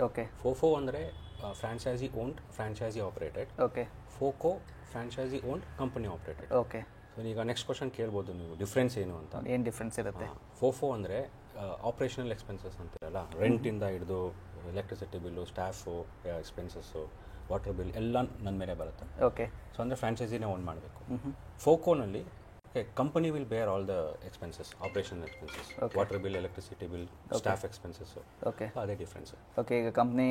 ಓಕೆ. ಫೋಫೋ ಅಂದರೆ franchisee owned, franchisee operated. Okay. FOCO franchisee owned, company operated. Okay. So ಈಗ ನೆಕ್ಸ್ಟ್ ಕ್ವಶನ್ ಕೇಳ್ಬೋದು ನೀವು, ಡಿಫ್ರೆನ್ಸ್ ಏನು ಅಂತ. ಏನು ಡಿಫ್ರೆನ್ಸ್ ಇರುತ್ತೆ? ಫೋಫೋ ಅಂದರೆ ಆಪ್ರೇಷನಲ್ ಎಕ್ಸ್ಪೆನ್ಸಸ್ ಅಂತಿರಲ್ಲ, ರೆಂಟಿಂದ ಹಿಡಿದು electricity bill, staff expenses, water bill ಎಲ್ಲ ನನ್ನ ಮೇಲೆ ಬರುತ್ತೆ. ಓಕೆ. ಸೊ ಅಂದರೆ ಫ್ರಾಂಚೈಸಿನೇ ಓನ್ ಮಾಡಬೇಕು. ಫೋಕೋನಲ್ಲಿ ಕಂಪನಿ ವಿಲ್ ಬೇರ್ all the expenses, operational expenses, water bill, electricity bill, staff expenses. Okay. ಅದೇ ಡಿಫ್ರೆನ್ಸ್. ಓಕೆ. ಈಗ ಕಂಪ್ನಿ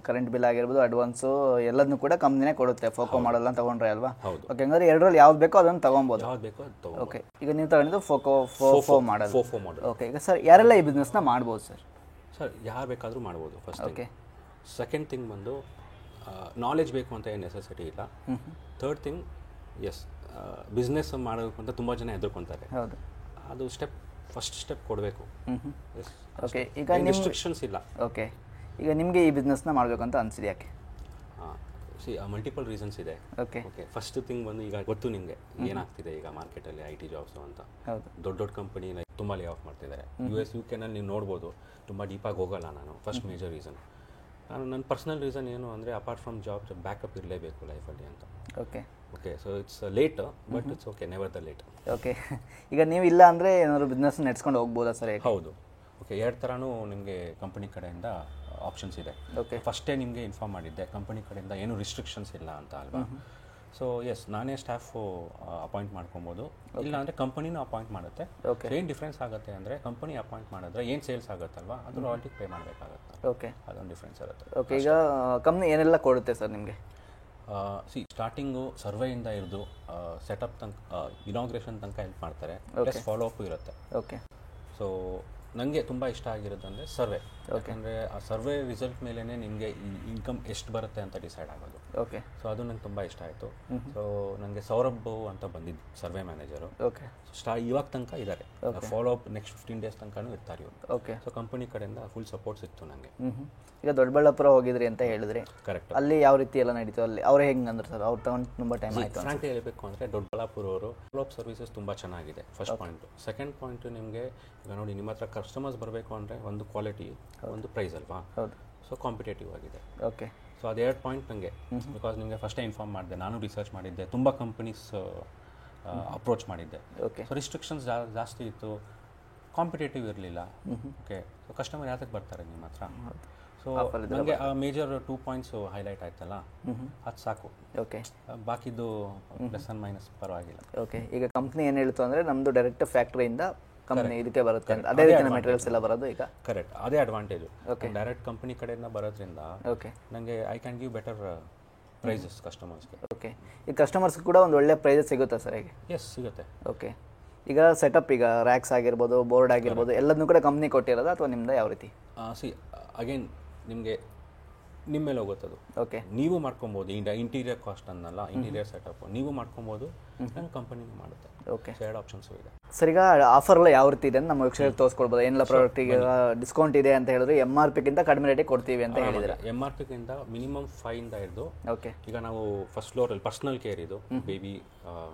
ಕರೆಂಟ್ ಬಿಲ್ ಆಗಿರ್ಬೋದು, ಅಡ್ವಾನ್ಸು ಎಲ್ಲದನ್ನೂ ಕೂಡ ಕಂಪ್ನಿನೇ ಕೊಡುತ್ತೆ ಫೋಕೋ ಮಾಡಲ್ಲ ಅಂತ ತೊಗೊಂಡ್ರೆ ಅಲ್ವಾ? ಹೌದು. ಓಕೆ. ಹಂಗಾದ್ರೆ ಎರಡರಲ್ಲಿ ಯಾವ್ದು ಬೇಕೋ ಅದನ್ನು ತೊಗೊಬೋದು. ಯಾವ್ದು ಬೇಕೋ ಅದು ತೊಗೊ. ಓಕೆ. ಈಗ ನೀವು ತಗೊಂಡಿದ್ದು ಫೋಕೋ ಮಾಡಲ್. ಫೋಫೋ ಮಾಡಲ್. ಓಕೆ. ಈಗ ಸರ್ ಯಾರೆಲ್ಲ ಈ ಬಿಸ್ನೆಸ್ನ ಮಾಡ್ಬೋದು ಸರ್? ಸರ್ ಯಾರು ಬೇಕಾದರೂ ಮಾಡ್ಬೋದು ಫಸ್ಟ್. ಓಕೆ. ಸೆಕೆಂಡ್ ಥಿಂಗ್ ಬಂದು ನಾಲೆಜ್ ಬೇಕು ಅಂತ ಏನು ನೆಸೆಸಿಟಿ ಇಲ್ಲ. ಥರ್ಡ್ ಥಿಂಗ್, ಎಸ್ ಬಿಸ್ನೆಸ್ ಮಾಡಬೇಕು ಅಂತ ತುಂಬ ಜನ ಹೆದರ್ಕೊತಾರೆ. ಹೌದು. ಅದು ಫಸ್ಟ್ ಸ್ಟೆಪ್ ಕೊಡಬೇಕು. ಓಕೆ. ಈಗ ರಿಸ್ಟ್ರಿಕ್ಷನ್ಸ್ ಇಲ್ಲ. ಓಕೆ. ಈಗ ನಿಮಗೆ ಈ ಬಿಸ್ನೆಸ್ನ ಮಾಡಬೇಕು ಅಂತ ಅನಿಸಿದೆ ಯಾಕೆ? ಮಲ್ಟಿಪಲ್ ರೀಸನ್ಸ್ ಇದೆ. ಓಕೆ ಓಕೆ, ಫಸ್ಟ್ ಥಿಂಗ್ ಬಂದು ಈಗ ಗೊತ್ತು ನಿಮಗೆ ಏನಾಗ್ತಿದೆ ಈಗ ಮಾರ್ಕೆಟಲ್ಲಿ IT ಜಾಬ್ಸು ಅಂತ. ಹೌದು ದೊಡ್ಡ ದೊಡ್ಡ ಕಂಪನಿ ತುಂಬ ಲೇ ಆಫ್ ಮಾಡ್ತಿದ್ದಾರೆ. US UK ನಲ್ಲಿ ನೀವು ನೋಡ್ಬೋದು. ತುಂಬ ಡೀಪಾಗಿ ಹೋಗಲ್ಲ ನಾನು. First major reason. ನನ್ನ ಪರ್ಸ್ನಲ್ ರೀಸನ್ ಏನು ಅಂದರೆ ಅಪಾರ್ಟ್ ಫ್ರಮ್ ಜಾಬ್ ಬ್ಯಾಕಪ್ ಇರಲೇಬೇಕು ಲೈಫಲ್ಲಿ ಅಂತ. Okay okay, so it's late but it's okay, never the late. Okay, ಈಗ ನೀವು ಇಲ್ಲ ಅಂದರೆ ಏನಾದ್ರು ಬಿಸ್ನೆಸ್ ನಡೆಸ್ಕೊಂಡು ಹೋಗ್ಬೋದಾ ಸರ್? ಹೌದು. ಓಕೆ, ಎರಡು ಥರನೂ ನಿಮಗೆ ಕಂಪನಿ ಕಡೆಯಿಂದ ಆಪ್ಷನ್ಸ್ ಇದೆ. ಓಕೆ, ಫಸ್ಟೇ ನಿಮಗೆ ಇನ್ಫಾರ್ಮ್ ಮಾಡಿದ್ದೆ ಕಂಪನಿ ಕಡೆಯಿಂದ ಏನು ರಿಸ್ಟ್ರಿಕ್ಷನ್ಸ್ ಇಲ್ಲ ಅಂತ ಅಲ್ವಾ. ಸೊ ಎಸ್, ನಾನೇ ಸ್ಟಾಫು ಅಪಾಯಿಂಟ್ ಮಾಡ್ಕೊಬೋದು, ಇಲ್ಲ ಅಂದರೆ ಕಂಪನಿನೂ ಅಪಾಯಿಂಟ್ ಮಾಡುತ್ತೆ. ಓಕೆ, ಏನು ಡಿಫ್ರೆನ್ಸ್ ಆಗುತ್ತೆ ಅಂದರೆ ಕಂಪನಿ ಅಪಾಯಿಂಟ್ ಮಾಡಿದ್ರೆ ಏನು ಸೇಲ್ಸ್ ಆಗುತ್ತಲ್ವಾ ಅದು ರಾಯಲ್ಟಿಗೆ ಪೇ ಮಾಡಬೇಕಾಗುತ್ತೆ. ಓಕೆ, ಅದೊಂದು ಡಿಫ್ರೆನ್ಸ್ ಇರುತ್ತೆ. ಓಕೆ, ಈಗ ಕಂಪ್ನಿ ಏನೆಲ್ಲ ಕೊಡುತ್ತೆ ಸರ್ ನಿಮಗೆ? ಸ್ಟಾರ್ಟಿಂಗು ಸರ್ವೆಯಿಂದ ಹಿಡಿದು ಸೆಟಪ್ ತನಕ, ಇನಾಗ್ರೇಷನ್ ತನಕ ಹೆಲ್ಪ್ ಮಾಡ್ತಾರೆ. ಪ್ಲಸ್ ಫಾಲೋ ಅಪ್ ಇರುತ್ತೆ. ಓಕೆ, ಸೊ ನನಗೆ ತುಂಬ ಇಷ್ಟ ಆಗಿರೋದಂದರೆ ಸರ್ವೆ. ಯಾಕೆಂದರೆ ಆ ಸರ್ವೆ ರಿಸಲ್ಟ್ ಮೇಲೇ ನಿಮಗೆ ಇನ್ಕಮ್ ಎಷ್ಟು ಬರುತ್ತೆ ಅಂತ ಡಿಸೈಡ್ ಆಗೋದು. ಓಕೆ, ಸೊ ಅದು ನಂಗೆ ತುಂಬ ಇಷ್ಟ ಆಯಿತು. ಸೊ ನನಗೆ ಸೌರಭ್ ಅಂತ ಬಂದಿದ್ದು ಸರ್ವೆ ಮ್ಯಾನೇಜರು. ಓಕೆ, ಇವಾಗ ತನಕ ಇದ್ದಾರೆ. ಫಾಲೋ ಅಪ್ ನೆಕ್ಸ್ಟ್ 15 ಡೇಸ್ ತನಕನೂ ಇರ್ತಾರೆ ಇವರು. ಓಕೆ, ಸೊ ಕಂಪನಿ ಕಡೆಯಿಂದ ಫುಲ್ ಸಪೋರ್ಟ್ ಸಿಕ್ತು ನನಗೆ. ಈಗ ದೊಡ್ಡಬಳ್ಳಾಪುರ ಹೋಗಿದ್ರಿ ಅಂತ ಹೇಳಿದ್ರಿ. ಕರೆಕ್ಟ್. ಅಲ್ಲಿ ಯಾವ ರೀತಿ ಎಲ್ಲ ನಡೀತು? ಅಲ್ಲಿ ಅವ್ರು ಹೆಂಗೆ ಅಂದ್ರೆ ಸರ್ ಅವ್ರು ತಗೊಂಡು ತುಂಬ ಟೈಮ್ ಆಯಿತು. ಫ್ರಾಂಕ್ಲಿ ಹೇಳಬೇಕು ಅಂದರೆ ದೊಡ್ಡಬಳ್ಳಾಪುರ ಅವರು ಫಾಲೋ ಅಪ್ ಸರ್ವಿಸಸ್ ತುಂಬ ಚೆನ್ನಾಗಿದೆ. First point. ಸೆಕೆಂಡ್ ಪಾಯಿಂಟು, ನಿಮಗೆ ಈಗ ನೋಡಿ ನಿಮ್ಮ ಹತ್ರ ಕಸ್ಟಮರ್ಸ್ ಬರಬೇಕು ಅಂದರೆ ಒಂದು ಕ್ವಾಲಿಟಿ, ಒಂದು ಪ್ರೈಸ್ ಅಲ್ವಾ. ಹೌದು. ಸೊ ಕಾಂಪಿಟೇಟಿವ್ ಆಗಿದೆ. ಓಕೆ, ಸೊ ಅದೆರಡು ಪಾಯಿಂಟ್ ನನಗೆ, ಬಿಕಾಸ್ ನಿಮಗೆ ಫಸ್ಟೇ ಇನ್ಫಾರ್ಮ್ ಮಾಡಿದೆ, ನಾನು ರಿಸರ್ಚ್ ಮಾಡಿದ್ದೆ, ತುಂಬ ಕಂಪನೀಸ್ ಅಪ್ರೋಚ್ ಮಾಡಿದ್ದೆ. ಓಕೆ, ಸೊ ರಿಸ್ಟ್ರಿಕ್ಷನ್ಸ್ ಜಾಸ್ತಿ ಇತ್ತು, ಕಾಂಪಿಟೇಟಿವ್ ಇರಲಿಲ್ಲ. ಓಕೆ, ಸೊ ಕಸ್ಟಮರ್ ಯಾತಕ್ಕೆ ಬರ್ತಾರೆ ನಿಮ್ಮ ಹತ್ರ? ಸೊ ನನಗೆ ಆ ಮೇಜರ್ 2 ಪಾಯಿಂಟ್ಸು ಹೈಲೈಟ್ ಆಯ್ತಲ್ಲ, ಅದು ಸಾಕು. ಓಕೆ, ಬಾಕಿದ್ದು ಪ್ಲಸ್ ಆ್ಯಂಡ್ ಮೈನಸ್ ಪರವಾಗಿಲ್ಲ. ಓಕೆ, ಈಗ ಕಂಪ್ನಿ ಏನು ಹೇಳ್ತು ಅಂದರೆ ನಮ್ಮದು ಡೈರೆಕ್ಟ್ ಫ್ಯಾಕ್ಟ್ರಿಯಿಂದ ಕಂಪ್ನಿ ಇದಕ್ಕೆ ಬರುತ್ತೆ ಅಂತ, ಅದೇ ರೀತಿ ಮೆಟೀರಿಯಲ್ಸ್ ಎಲ್ಲ ಬರೋದು ಈಗ. ಕರೆಕ್ಟ್, ಅದೇ ಅಡ್ವಾಂಟೇಜು. ಡೈರೆಕ್ಟ್ ಕಂಪನಿ ಕಡೆಯಿಂದ ಬರೋದ್ರಿಂದ ಓಕೆ, ನನಗೆ I can give better prices ಕಸ್ಟಮರ್ಸ್ಗೆ. ಓಕೆ, ಈ ಕಸ್ಟಮರ್ಸ್ ಕೂಡ ಒಂದು ಒಳ್ಳೆ ಪ್ರೈಸಸ್ ಸಿಗುತ್ತಾ ಸರ್ ಹೇಗೆ? ಎಸ್, ಸಿಗುತ್ತೆ. ಓಕೆ, ಈಗ ಸೆಟಪ್, ಈಗ ರ್ಯಾಕ್ಸ್ ಆಗಿರ್ಬೋದು, ಬೋರ್ಡ್ ಆಗಿರ್ಬೋದು, ಎಲ್ಲದನ್ನೂ ಕೂಡ ಕಂಪ್ನಿ ಕೊಟ್ಟಿರೋದು ಅಥವಾ ನಿಮ್ದು ಯಾವ ರೀತಿ? ಅಗೇನ್ ನಿಮಗೆ ನಿಮ್ಮ ಮೇಲೆ ಹೋಗುತ್ತದು. ಓಕೆ, ನೀವು ಮಾಡ್ಕೊಬೋದು. ಇಂಟೀರಿಯರ್ ಕಾಸ್ಟ್ ಅನ್ನಲ್ಲ, ಇಂಟೀರಿಯರ್ ಸೆಟಪ್ ನೀವು ಮಾಡ್ಕೊಬೋದು, ನನ್ನ ಕಂಪನಿನೂ ಮಾಡುತ್ತೆ. ಓಕೆ, ಎರಡು ಆಪ್ಷನ್ಸು ಇದೆ. ಸರ್ ಈಗ ಆಫರ್ ಎಲ್ಲ ಯಾವ ರೀತಿ ಇದೆ ಅಂತ ನಮ್ಮ ವೀಕ್ಷಕರಿಗೆ ತೋರಿಸ್ಕೊಡ್ಬೋದು? ಏನೆಲ್ಲ ಪ್ರಾಡಕ್ಟಿಗೆ ಡಿಸ್ಕೌಂಟ್ ಇದೆ ಅಂತ ಹೇಳಿದ್ರೆ MRPಗಿಂತ ಕಡಿಮೆ ರೇಟಿಗೆ ಕೊಡ್ತೀವಿ ಅಂತ ಹೇಳಿದ್ರೆ? MRPಗಿಂತ ಮಿನಿಮಮ್ 5 ಇಂದ ಹಿಡಿದು, ಓಕೆ, ಈಗ ನಾವು ಫಸ್ಟ್ ಫ್ಲೋರಲ್ಲಿ ಪರ್ಸನಲ್ ಕೇರ್ ಇದು, ಬೇಬಿ,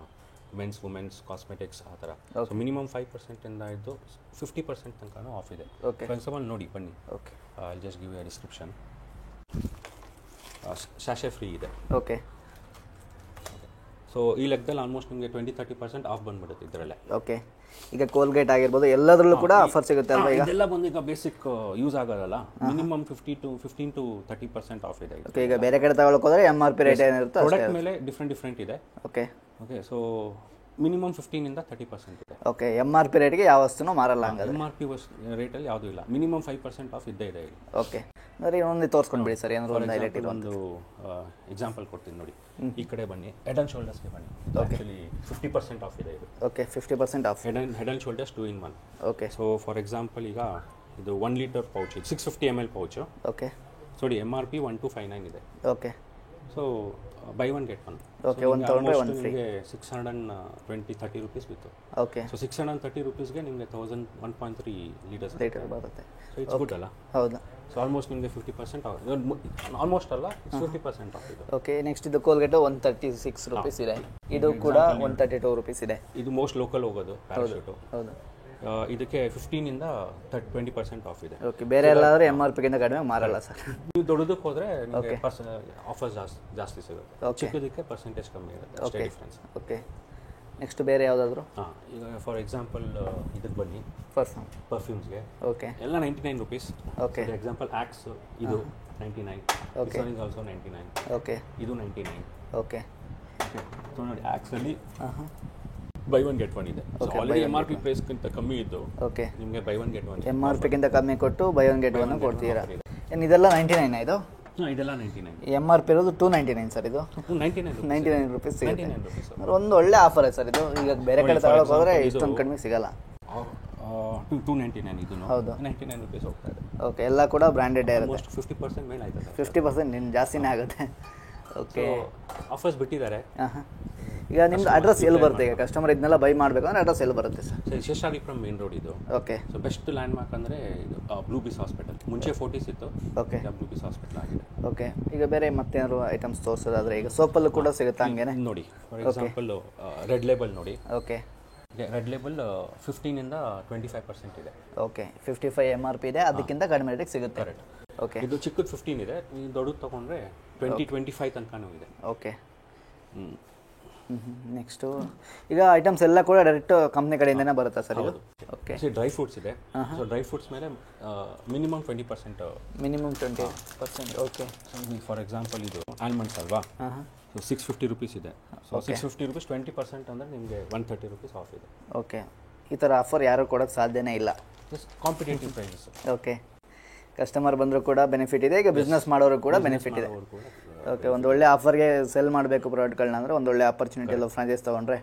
ಮೆನ್ಸ್, ವುಮೆನ್ಸ್, ಕಾಸ್ಮೆಟಿಕ್ಸ್ ಆ ಥರ. ಸೊ ಮಿನಿಮಮ್ 5% ಇಂದ ಹಿಡಿದು 50% ತನಕ ಆಫ್ ಇದೆ. ಓಕೆ, ಫಾರ್ ಎಕ್ಸಾಂಪಲ್ ನೋಡಿ ಬನ್ನಿ, okay, I just give a description. Sachet free ಇದೆ. ಓಕೆ, ಸೊ ಈ ಲೆಕ್ಕದಲ್ಲಿ ಆಲ್ಮೋಸ್ಟ್ ನಿಮಗೆ 20-30% ಆಫ್ ಬಂದ್ಬಿಡುತ್ತೆ ಇದರಲ್ಲೇ. ಓಕೆ, ಈಗ ಕೋಲ್ಗೇಟ್ ಆಗಿರ್ಬೋದು ಎಲ್ಲದರಲ್ಲೂ ಕೂಡ ಆಫರ್ ಸಿಗುತ್ತೆ ಅಲ್ವಾ? ಈಗ ಇದೆಲ್ಲ ಬಂದು ಈಗ ಬೇಸಿಕ್ ಯೂಸ್ ಆಗೋದಲ್ಲ, ಮಿನಿಮಮ್ 15-30% ಆಫ್ ಇದೆ. ಓಕೆ, ಈಗ ಬೇರೆ ಕಡೆ ತಗೊಳ್ಳೋಕೆ ಹೋದರೆ MRP ರೇಟ್ ಏನಿರುತ್ತೆ ಪ್ರಾಡಕ್ಟ್ ಮೇಲೆ ಡಿಫ್ರೆಂಟ್ ಇದೆ. ಓಕೆ, ಓಕೆ, ಸೊ ಮಿನಿಮಮ್ 15 ಇಂದ 30% ಇದೆ. ಓಕೆ, MRP ರೇಟ್ಗೆ ಯಾವ ವಸ್ತುನೂ ಮಾರಲ್ಲ ಹಂಗಾದ್ರೆ? MRP ರೇಟಲ್ಲಿ ಯಾವುದೂ ಇಲ್ಲ, ಮಿನಿಮಮ್ 5% ಆಫ್ ಇದ್ದೇ ಇದೆ ಇಲ್ಲಿ. ಓಕೆ, ಅಂದರೆ ಇನ್ನೊಂದು ತೋರಿಸ್ಕೊಂಡು ಬಿಡಿ ಸರ್, ಏನಾದ್ರು ಒಂದು ಹೈಲೈಟ್ ಇರೋ ಒಂದು ಎಕ್ಸಾಂಪಲ್ ಕೊಡ್ತೀನಿ ನೋಡಿ. ಈ ಕಡೆ ಬನ್ನಿ, ಹೆಡ್ ಆ್ಯಂಡ್ ಶೋಲ್ಡರ್ಸ್ಗೆ ಬನ್ನಿ. ಆ್ಯಕ್ಚುಲಿ 50% ಆಫ್ ಇದೆ ಇದು. Okay, 50% of. Head and shoulders 2 in 1. Okay, so for example ಈಗ ಇದು 1 litre pouch, 650 ml pouch. Okay, ನೋಡಿ MRP 1259 ಇದೆ. Okay, so by 1 get 1. Okay, ಒಂದು ತೊಗೊಂಡ್ರೆ ಒಂದು ಫ್ರೀ. 620-30 rupees ಬಿತ್ತು. ಓಕೆ, ಸೊ 630 rupeesಗೆ ನಿಮಗೆ 1.3 ಲೀಟರ್ಸ್ ಬರುತ್ತೆ. ಸೊ ಇಟ್ಸ್ ಗುಡ್ ಅಲ್ಲ? ಹೌದು. ಸೊ ಆಲ್ಮೋಸ್ಟ್ ನಿಮಗೆ 50% ಆಫ್, ಆಲ್ಮೋಸ್ಟ್ ಅಲ್ಲ, 50% ಆಫ್ ಇದು. ಓಕೆ, ನೆಕ್ಸ್ಟ್ ಇದು ಕೋಲ್ಗೇಟು 136 ರೂಪೀಸ್ ಇದೆ. ಇದು ಕೂಡ 132 ರೂಪೀಸ್ ಇದೆ. ಇದು ಮೋಸ್ಟ್ ಲೋಕಲ್ ಹೋಗೋದು ಪ್ಯಾರಾಶೂಟು. ಹೌದು, ಇದಕ್ಕೆ 15 ಇಂದ 20% ಆಫ್ ಇದೆ. ಓಕೆ, ಬೇರೆ ಎಲ್ಲಾದರೂ MRPಗಿಂತ ಕಡಿಮೆ ಮಾರಲ್ಲ ಸರ್. ನೀವು ದೊಡ್ಡದಕ್ಕೆ ಹೋದರೆ ನಿಮಗೆ ಆಫರ್ಸ್ ಜಾಸ್ತಿ ಸಿಗುತ್ತೆ, ಚಿಕ್ಕದಕ್ಕೆ ಪರ್ಸೆಂಟೇಜ್ ಕಮ್ಮಿ ಇರುತ್ತೆ, ಅಷ್ಟೇ ಡಿಫ್ರೆನ್ಸ್. ಓಕೆ, ನೆಕ್ಸ್ಟ್ ಬೇರೆ ಯಾವುದಾದ್ರು? ಈಗ ಫಾರ್ ಎಕ್ಸಾಂಪಲ್ ಇದಕ್ಕೆ ಬನ್ನಿ, ಪರ್ಫ್ಯೂಮ್ಸ್ಗೆ. ಓಕೆ, ಎಲ್ಲ 99 rupees. ಓಕೆ, ಫಾರ್ ಎಕ್ಸಾಂಪಲ್ ಆಕ್ಸ್ ಇದು 99. Okay, this is also 99. Okay, ಇದು 99. ಓಕೆ, ಸೊ ನೋಡಿ ಆಕ್ಸಲ್ಲಿ ಬೈ 1 get 1 ಇದೆ. ಸೊ ಆಲ್ರೆಡಿ MRP ಪ್ರೈಸ್ಗಿಂತ ಕಮ್ಮಿ ಇದ್ದು ಓಕೆ, ನಿಮಗೆ ಬೈ 1 get 1 MRPಗಿಂತ ಕಮ್ಮಿ ಕೊಟ್ಟು ಬೈ 1 get 1 ಕೊಡ್ತೀರಾ? ಏನು ಇದೆಲ್ಲ 99 ಇದು? ಇದೆಲ್ಲ 99. MRP ಇರೋದು 299 ಸರ್. ಇದು 99 ರೂಪೀಸ್ ಸಿಗುತ್ತೆ. ಒಂದು ಒಳ್ಳೆ ಆಫರ್ ಸರ್ ಇದು. ಈಗ ಬೇರೆ ಕಡೆ ತಗೊಳ್ಳೋಕೆ ಹೋದರೆ ಇಷ್ಟೊಂದು ಕಡಿಮೆ ಸಿಗಲ್ಲ. 299 ಇದನ್ನು. ಹೌದು, 99 rupees ಹೋಗ್ತಾ ಇದೆ. ಓಕೆ, ಎಲ್ಲ ಕೂಡ ಬ್ರ್ಯಾಂಡೆಡ್ ಇರುತ್ತೆ. ಆಲ್ಮೋಸ್ಟ್ 50% ಮೇಲೆ ಆಯ್ತದೆ. 50% ಜಾಸ್ತಿನೇ ಆಗುತ್ತೆ. ಓಕೆ, ಆಫರ್ಸ್ ಬಿಟ್ಟಿದ್ದಾರೆ. ಈಗ ನಿಮ್ದು ಅಡ್ರೆಸ್ ಎಲ್ಲಿ ಬರುತ್ತೆ? ಈಗ ಕಸ್ಟಮರ್ ಇದನ್ನೆಲ್ಲ ಬೈ ಮಾಡಬೇಕಂದ್ರೆ ಅಡ್ರೆಸ್ ಎಲ್ಲಿ ಬರುತ್ತೆ sir? Sir Seshadripuram main road ಇದು. Okay. So best landmark ಅಂದರೆ ಇದು ಬ್ಲೂ ಬೀಸ್ ಹಾಸ್ಪಿಟಲ್. ಮುಂಚೆ ಫೋರ್ಟಿಸ್ ಇತ್ತು, ಓಕೆ, ಬ್ಲೂ ಬೀಸ್ ಹಾಸ್ಪಿಟಲ್ ಆಗಿದೆ. ಓಕೆ. ಈಗ ಬೇರೆ ಮತ್ತೇನಾದ್ರು ಐಟಮ್ಸ್ ತೋರಿಸೋದಾದ್ರೆ ಈಗ ಸೋಪಲ್ಲೂ ಕೂಡ ಸಿಗುತ್ತೆ ಹಂಗೇನೆ ನೋಡಿ. ಫಾರ್ ಎಕ್ಸಾಂಪಲ್ ರೆಡ್ ಲೇಬಲ್ ನೋಡಿ. ಓಕೆ. ರೆಡ್ ಲೇಬಲ್ 15ಇಂದ 25% ಇದೆ. ಓಕೆ, 55 MRP ಇದೆ, ಅದಕ್ಕಿಂತ ಕಡಿಮೆ ರೇಟಿಗೆ ಸಿಗುತ್ತೆ. ಕರೆಕ್ಟ್. ಓಕೆ. ಇದು ಚಿಕ್ಕದು 15 ಇದೆ, ನೀವು ದೊಡ್ಡದು ತೊಗೊಂಡ್ರೆ 20-25 ತನಕನೂ ಇದೆ. ಓಕೆ. ನೆಕ್ಸ್ಟು ಈಗ ಐಟಮ್ಸ್ ಎಲ್ಲ ಕೂಡ ಡೈರೆಕ್ಟ್ ಕಂಪ್ನಿ ಕಡೆಯಿಂದನೇ ಬರುತ್ತಾ ಸರ್ ಇದು? ಓಕೆ. ಡ್ರೈ ಫ್ರೂಟ್ಸ್ ಇದೆ. ಸೊ ಡ್ರೈ ಫ್ರೂಟ್ಸ್ ಮೇಲೆ minimum 20%. Minimum 20%. Okay. For example ಇದು ಆಲ್ಮಂಡ್ಸ್ ಅಲ್ವಾ? ಸೊ 650 ರುಪೀಸ್ ಇದೆ. ಸೊ 650 ರುಪೀಸ್ 20% ಅಂದರೆ ನಿಮಗೆ 130 ರುಪೀಸ್ ಆಫ್ ಇದೆ. ಓಕೆ. ಈ ಥರ ಆಫರ್ ಯಾರು ಕೊಡೋಕ್ಕೆ ಸಾಧ್ಯನೇ ಇಲ್ಲ. Competitive prices. ಓಕೆ. ಕಸ್ಟಮರ್ ಬಂದರೂ ಕೂಡ ಬೆನಿಫಿಟ್ ಇದೆ, ಈಗ ಬಿಸ್ನೆಸ್ ಮಾಡೋರು ಕೂಡ ಬೆನಿಫಿಟ್ ಇದೆ. ಓಕೆ. ಒಂದು ಒಳ್ಳೆ ಆಫರ್ಗೆ ಸೆಲ್ ಮಾಡಬೇಕು ಪ್ರಾಡಕ್ಟ್ಗಳನ್ನ ಅಂದರೆ ಒಂದು ಒಳ್ಳೆ ಆಪರ್ಚುನಿಟಿ ಎಲ್ಲ ಫ್ರಾಂಚೈಸ್ ತೊಗೊಂಡ್ರೆ.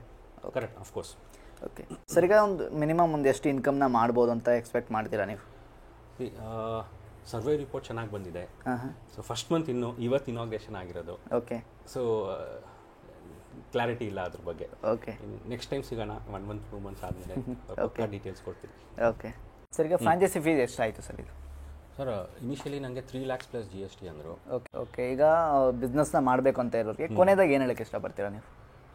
Correct, of course. Okay sir. ಈಗ ಒಂದು ಮಿನಿಮಮ್ ಒಂದು ಎಷ್ಟು ಇನ್ಕಮ್ನ ಮಾಡ್ಬೋದು ಅಂತ ಎಕ್ಸ್ಪೆಕ್ಟ್ ಮಾಡ್ತೀರಾ ನೀವು? ಸರ್ವೆ ರಿಪೋರ್ಟ್ ಚೆನ್ನಾಗಿ ಬಂದಿದೆ. ಸೊ ಫಸ್ಟ್ ಮಂತ್ ಇವತ್ತು ಇನಾಗ್ರೇಷನ್ ಆಗಿರೋದು. ಓಕೆ. ಸೊ ಕ್ಲಾರಿಟಿ ಇಲ್ಲ ಅದ್ರ ಬಗ್ಗೆ. ಓಕೆ. ನೆಕ್ಸ್ಟ್ ಟೈಮ್ ಸಿಗೋಣ, 1 ಮಂತ್ 2 ಮಂತ್ಸ್ ಆದಮೇಲೆ ಡೀಟೇಲ್ಸ್ ಕೊಡ್ತೀನಿ. Okay sir. ಈಗ ಫ್ರಾಂಚೈಸಿ ಫೀಸ್ ಎಷ್ಟಾಯಿತು ಸರ್ ಇದು? ಸರ್ ಇನಿಷಿಯಲಿ ನನಗೆ 3 lakhs ಪ್ಲಸ್ GST ಅಂದರು. ಓಕೆ. ಓಕೆ. ಈಗ ಬಿಸ್ನೆಸ್ನ ಮಾಡಬೇಕು ಅಂತ ಇರೋರಿಗೆ ಕೊನೆದಾಗ ಏನು ಹೇಳಕ್ಕೆ ಇಷ್ಟಪಡ್ತೀರಾ ನೀವು?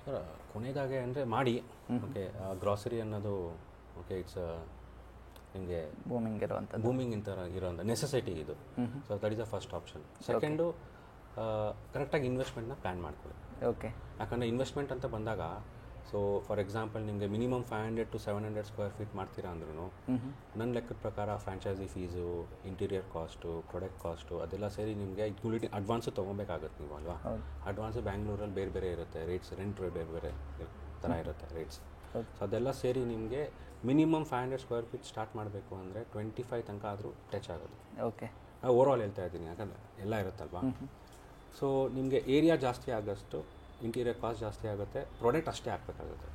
ಸರ್ ಕೊನೆಯದಾಗೆ ಅಂದರೆ ಮಾಡಿ. ಓಕೆ. ಗ್ರಾಸರಿ ಅನ್ನೋದು ಓಕೆ ಇಟ್ಸ್ ನಿಮಗೆ ಬೂಮಿಂಗ್ ಇರೋಂಥ ನೆಸೆಸಿಟಿ ಇದು. So that is the first option. Second ಕರೆಕ್ಟಾಗಿ ಇನ್ವೆಸ್ಟ್ಮೆಂಟ್ನ ಪ್ಲ್ಯಾನ್ ಮಾಡ್ಕೊಳ್ಳಿ. ಓಕೆ. ಯಾಕಂದರೆ ಇನ್ವೆಸ್ಟ್ಮೆಂಟ್ ಅಂತ ಬಂದಾಗ ಸೊ ಫಾರ್ ಎಕ್ಸಾಂಪಲ್ ನಿಮಗೆ ಮಿನಿಮಮ್ 500 to 700 ಸ್ಕ್ವೇರ್ ಫೀಟ್ ಮಾಡ್ತೀರಾ ಅಂದ್ರೂ ನನ್ನ ಲೆಕ್ಕದ ಪ್ರಕಾರ franchise fees, interior cost, product cost ಅದೆಲ್ಲ ಸೇರಿ ನಿಮಗೆ ಇನ್ಕ್ಲೂಡಿಂಗ್ ಅಡ್ವಾನ್ಸು ತೊಗೊಬೇಕಾಗುತ್ತೆ ನೀವು ಅಲ್ವಾ? ಅಡ್ವಾನ್ಸು ಬ್ಯಾಂಗ್ಳೂರಲ್ಲಿ ಬೇರೆ ಬೇರೆ ಇರುತ್ತೆ ರೇಟ್ಸ್, ರೆಂಟ್ ಬೇರೆ ಬೇರೆ ಥರ ಇರುತ್ತೆ ರೇಟ್ಸ್. ಸೊ ಅದೆಲ್ಲ ಸೇರಿ ನಿಮಗೆ ಮಿನಿಮಮ್ 500 ಸ್ಕ್ವೇರ್ ಫೀಟ್ ಸ್ಟಾರ್ಟ್ ಮಾಡಬೇಕು ಅಂದರೆ 25 ತನಕ ಆದರೂ ಟಚ್ ಆಗೋದು. ಓಕೆ. ನಾನು ಓವರ್ ಆಲ್ ಹೇಳ್ತಾ ಇದ್ದೀನಿ, ಯಾಕಂದರೆ ಎಲ್ಲ ಇರುತ್ತಲ್ವಾ? ಸೊ ನಿಮಗೆ ಏರಿಯಾ ಜಾಸ್ತಿ ಆಗೋಷ್ಟು ಇಂಟೀರಿಯರ್ ಕಾಸ್ಟ್ ಜಾಸ್ತಿ ಆಗುತ್ತೆ, ಪ್ರಾಡಕ್ಟ್ ಅಷ್ಟೇ ಹಾಕಬೇಕಾಗುತ್ತೆ.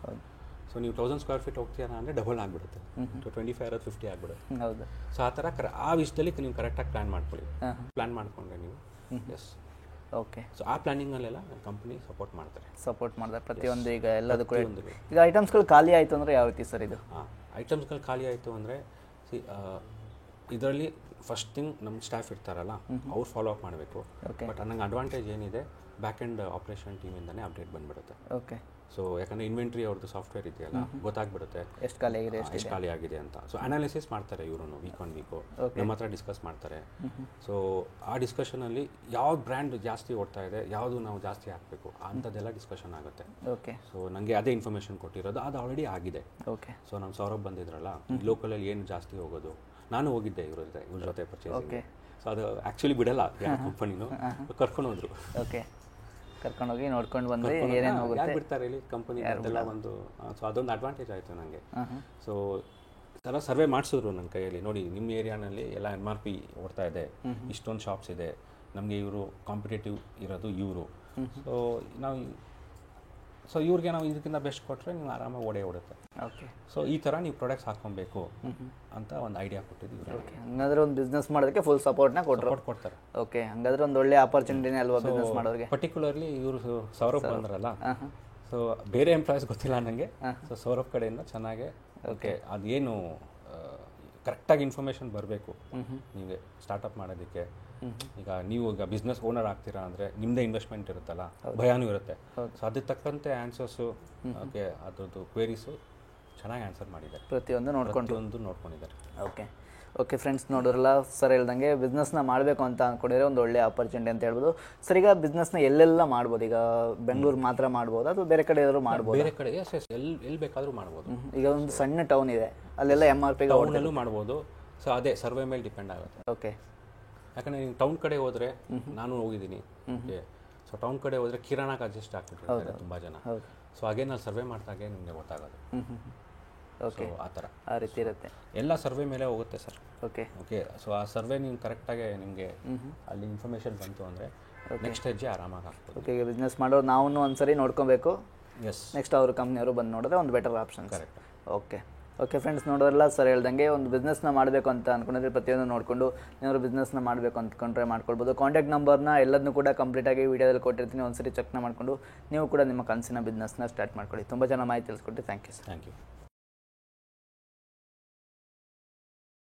ಸೊ ನೀವು 1000 ಸ್ಕ್ವೇರ್ ಫೀಟ್ ಹೋಗ್ತೀರಾ ಅಂದರೆ ಡಬಲ್ ಆಗಿಬಿಡುತ್ತೆ. 25 or 50 ಆಗಿಬಿಡುತ್ತೆ. ಹೌದು. ಸೊ ಆ ಥರ ಆ ವಿಷಯದಲ್ಲಿ ನೀವು ಕರೆಕ್ಟಾಗಿ ಪ್ಲ್ಯಾನ್ ಮಾಡ್ಕೊಳ್ಳಿ. ಪ್ಲ್ಯಾನ್ ಮಾಡಿಕೊಂಡ್ರೆ ನೀವು ಎಸ್. ಓಕೆ. ಸೊ ಆ ಪ್ಲ್ಯಾನಿಂಗಲ್ಲೆಲ್ಲ ಕಂಪ್ನಿ ಸಪೋರ್ಟ್ ಮಾಡ್ತಾರೆ ಪ್ರತಿಯೊಂದು. ಈಗ ಎಲ್ಲದಕ್ಕೂ ಈಗ ಐಟಮ್ಸ್ಗಳು ಖಾಲಿ ಆಯಿತು ಅಂದರೆ ಯಾವ ರೀತಿ ಸರ್ ಇದು? ಐಟಮ್ಸ್ಗಳು ಖಾಲಿ ಆಯಿತು ಅಂದರೆ ಇದರಲ್ಲಿ ಫಸ್ಟ್ ಥಿಂಗ್ ನಮ್ಮ ಸ್ಟಾಫ್ ಇರ್ತಾರಲ್ಲ ಅವ್ರು ಫಾಲೋ ಅಪ್ ಮಾಡಬೇಕು. ಬಟ್ ನಂಗೆ ಅಡ್ವಾಂಟೇಜ್ ಏನಿದೆ, ಬ್ಯಾಕ್ ಆ್ಯಂಡ್ ಆಪ್ರೇಷನ್ ಟೀಮಿಂದನೇ ಅಪ್ಡೇಟ್ ಬಂದುಬಿಡುತ್ತೆ. ಓಕೆ. ಸೊ ಯಾಕಂದರೆ ಇನ್ವೆಂಟ್ರಿ ಅವ್ರದ್ದು ಸಾಫ್ಟ್ವೇರ್ ಇದೆಯಲ್ಲ, ಗೊತ್ತಾಗ್ಬಿಡುತ್ತೆ ಎಷ್ಟು ಖಾಲಿ ಆಗಿದೆ, ಎಷ್ಟು ಖಾಲಿ ಆಗಿದೆ ಅಂತ. ಸೊ ಅನಾಲಿಸಿಸ್ ಮಾಡ್ತಾರೆ ಇವರು ವೀಕ್ ಆನ್ ವೀಕು, ನಮ್ಮ ಹತ್ರ ಡಿಸ್ಕಸ್ ಮಾಡ್ತಾರೆ. ಸೊ ಆ ಡಿಸ್ಕಷನಲ್ಲಿ ಯಾವ್ದು ಬ್ರ್ಯಾಂಡ್ ಜಾಸ್ತಿ ಓಡ್ತಾ ಇದೆ, ಯಾವುದು ನಾವು ಜಾಸ್ತಿ ಹಾಕಬೇಕು ಅಂಥದ್ದೆಲ್ಲ ಡಿಸ್ಕಷನ್ ಆಗುತ್ತೆ. ಓಕೆ. ಸೊ ನನಗೆ ಅದೇ ಇನ್ಫಾರ್ಮೇಷನ್ ಕೊಟ್ಟಿರೋದು, ಅದು ಆಲ್ರೆಡಿ ಆಗಿದೆ. ಓಕೆ. ಸೊ ನಮ್ಮ ಸೌರಭ್ ಬಂದಿದ್ರಲ್ಲ, ಲೋಕಲಲ್ಲಿ ಏನು ಜಾಸ್ತಿ ಹೋಗೋದು, ನಾನು ಹೋಗಿದ್ದೆ ಇವ್ರ ಜೊತೆ ಪರ್ಚೇಸ್. ಸೊ ಅದು ಆ್ಯಕ್ಚುಲಿ ಬಿಡಲ್ಲ ಯಾವ ಕಂಪನಿನೂ, ಕರ್ಕೊಂಡು ಹೋದ್ರು. ಓಕೆ. ಕರ್ಕೊಂಡೋಗಿ ನೋಡ್ಕೊಂಡು ಬಂದರೆ ಏನೇನು ಹೋಗುತ್ತೆ, ಯಾರು ಬಿಡ್ತಾರೆ ಇಲ್ಲಿ ಕಂಪನಿ ಅದೆಲ್ಲ ಒಂದು. ಸೊ ಅದೊಂದು ಅಡ್ವಾಂಟೇಜ್ ಆಯಿತು ನನಗೆ. ಸೊ ಥರ ಸರ್ವೆ ಮಾಡಿಸಿದ್ರು ನನ್ನ ಕೈಯಲ್ಲಿ, ನೋಡಿ ನಿಮ್ಮ ಏರಿಯಾನಲ್ಲಿ ಎಲ್ಲ MRP ಓಡ್ತಾ ಇದೆ, ಇಷ್ಟೊಂದು ಶಾಪ್ಸ್ ಇದೆ, ನಮಗೆ ಇವರು ಕಾಂಪಿಟೇಟಿವ್ ಇರೋದು ಇವರು. ಸೊ ಇವ್ರಿಗೆ ನಾವು ಇದಕ್ಕಿಂತ ಬೆಸ್ಟ್ ಕೊಟ್ಟರೆ ನೀವು ಆರಾಮಾಗಿ ಓಡುತ್ತೆ. ಓಕೆ. ಸೊ ಈ ಥರ ನೀವು ಪ್ರಾಡಕ್ಟ್ಸ್ ಹಾಕ್ಕೊಬೇಕು ಅಂತ ಒಂದು ಐಡಿಯಾ ಕೊಟ್ಟಿದ್ದೀವಿ. ಓಕೆ. ಹಂಗಾದ್ರೆ ಒಂದು ಬಿಸ್ನೆಸ್ ಮಾಡೋದಕ್ಕೆ ಫುಲ್ ಸಪೋರ್ಟ್ನ ಕೊಡ್ತಾರೆ. ಓಕೆ. ಹಂಗಾದ್ರೆ ಒಂದು ಒಳ್ಳೆ ಆಪರ್ಚುನಿಟಿನೇ ಅಲ್ವಾ ಬಿಸ್ನೆಸ್ ಮಾಡೋರಿಗೆ? ಪರ್ಟಿಕ್ಯುಲರ್ಲಿ ಇವರು ಸೌರಭ್ ಬಂದ್ರಲ್ಲ, ಸೊ ಬೇರೆ ಎಂಪ್ಲಾಯೀಸ್ ಗೊತ್ತಿಲ್ಲ ನನಗೆ. ಸೊ ಸೌರಭ್ ಕಡೆಯಿಂದ ಚೆನ್ನಾಗೆ ಓಕೆ ಅದೇನು ಕರೆಕ್ಟಾಗಿ ಇನ್ಫಾರ್ಮೇಷನ್ ಬರಬೇಕು ನಿಮಗೆ ಸ್ಟಾರ್ಟಪ್ ಮಾಡೋದಕ್ಕೆ. ಈಗ ಬಿಸ್ನೆಸ್ ಓನರ್ ಆಗ್ತೀರಾ ಅಂದರೆ ನಿಮ್ಮದೇ ಇನ್ವೆಸ್ಟ್ಮೆಂಟ್ ಇರುತ್ತಲ್ಲ, ಭಯನೂ ಇರುತ್ತೆ. ಸೊ ಅದಕ್ಕೆ ತಕ್ಕಂತೆ ಆನ್ಸರ್ಸು ಓಕೆ ಅದ್ರದ್ದು ಕ್ವೇರೀಸು ಚೆನ್ನಾಗಿ ಆನ್ಸರ್ ಮಾಡಿದ್ದಾರೆ, ಪ್ರತಿಯೊಂದು ನೋಡ್ಕೊಂಡಿದ್ದಾರೆ. ಓಕೆ. ಓಕೆ ಫ್ರೆಂಡ್ಸ್, ನೋಡಿರಲ್ಲ ಸರ್ ಹೇಳ್ದಂಗೆ ಬಿಸ್ನೆಸ್ನ ಮಾಡಬೇಕು ಅಂತ ಅಂದ್ಕೊಂಡಿದ್ರೆ ಒಂದು ಒಳ್ಳೆ ಆಪರ್ಚುನಿಟಿ ಅಂತ ಹೇಳ್ಬೋದು. ಸರ್ ಈಗ ಬಿಸ್ನೆಸ್ನ ಎಲ್ಲೆಲ್ಲ ಮಾಡ್ಬೋದು? ಈಗ ಬೆಂಗಳೂರು ಮಾತ್ರ ಮಾಡ್ಬೋದು ಅಥವಾ ಬೇರೆ ಕಡೆ ಏನಾದರೂ ಮಾಡ್ಬೋದು? ಬೇರೆ ಕಡೆ ಎಲ್ಲಿ ಬೇಕಾದರೂ ಮಾಡ್ಬೋದು. ಈಗ ಒಂದು ಸಣ್ಣ ಟೌನ್ ಇದೆ, ಅಲ್ಲೆಲ್ಲ MRP ಟೌನಲ್ಲೂ ಮಾಡ್ಬೋದು. ಸೊ ಅದೇ ಸರ್ವೆ ಮೇಲೆ ಡಿಪೆಂಡ್ ಆಗುತ್ತೆ. ಓಕೆ. ಯಾಕಂದರೆ ನೀವು ಟೌನ್ ಕಡೆ ಹೋದರೆ, ನಾನು ಹೋಗಿದ್ದೀನಿ. ಓಕೆ. ಸೊ ಟೌನ್ ಕಡೆ ಹೋದರೆ ಕಿರಾಣಕ್ಕೆ ಅಡ್ಜಸ್ಟ್ ಆಗ್ತಿರ್ತಾರೆ ತುಂಬ ಜನ. ಸೊ ಹಾಗೆ ನಾನು ಸರ್ವೆ ಮಾಡಿದಾಗೆ ನಿಮಗೆ ಗೊತ್ತಾಗೋದು. ಓಕೆ. ಆ ಥರ ಆ ರೀತಿ ಇರುತ್ತೆ, ಎಲ್ಲ ಸರ್ವೆ ಮೇಲೆ ಹೋಗುತ್ತೆ ಸರ್. ಓಕೆ. ಓಕೆ. ಸೊ ಆ ಸರ್ವೆ ನೀವು ಕರೆಕ್ಟಾಗಿ ನಿಮಗೆ ಅಲ್ಲಿ ಇನ್ಫಾರ್ಮೇಷನ್ ಬಂತು ಅಂದರೆ ನೆಕ್ಸ್ಟ್ ಹೆಜ್ಜೆ ಆರಾಮಾಗಿ ಆಗ್ತದೆ. ಓಕೆ. ಈಗ ಬಿಸ್ನೆಸ್ ಮಾಡೋರು ನಾವು ಒಂದ್ಸರಿ ನೋಡ್ಕೊಬೇಕು. ಎಸ್. ನೆಕ್ಸ್ಟ್ ಅವ್ರ ಕಂಪ್ನಿಯವರು ಬಂದು ನೋಡಿದ್ರೆ ಒಂದು better option. Correct. Okay. Okay friends, ನೋಡೋರಲ್ಲ ಸರ್ ಹೇಳ್ದಂಗೆ ಒಂದು ಬಿಸ್ನೆಸ್ನ ಮಾಡಬೇಕು ಅಂತ ಅಂದ್ಕೊಂಡಿದ್ರೆ ಪ್ರತಿಯೊಂದು ನೋಡಿಕೊಂಡು ಏನಾದ್ರು ಬಿಸ್ನೆಸ್ನ ಮಾಡಬೇಕು ಅಂದ್ಕೊಂಡ್ರೆ ಮಾಡ್ಕೊಳ್ಬೋದು. ಕಾಂಟ್ಯಾಕ್ಟ್ ನಂಬರ್ನ ಎಲ್ಲದನ್ನೂ ಕೂಡ ಕಂಪ್ಲೀಟಾಗಿ ವೀಡಿಯೋದಲ್ಲಿ ಕೊಟ್ಟಿರ್ತೀನಿ, ಒಂದ್ಸರಿ ಚೆಕ್ನ ಮಾಡಿಕೊಂಡು ನೀವು ಕೂಡ ನಿಮ್ಮ ಕನಸಿನ ಬಿಸ್ನೆಸ್ನ ಸ್ಟಾರ್ಟ್ ಮಾಡ್ಕೊಳ್ಳಿ. ತುಂಬ ಚೆನ್ನಾಗಿ ಮಾಹಿತಿ ತಿಳಿಸ್ಕೊಟ್ಟು thank you sir. Thank you.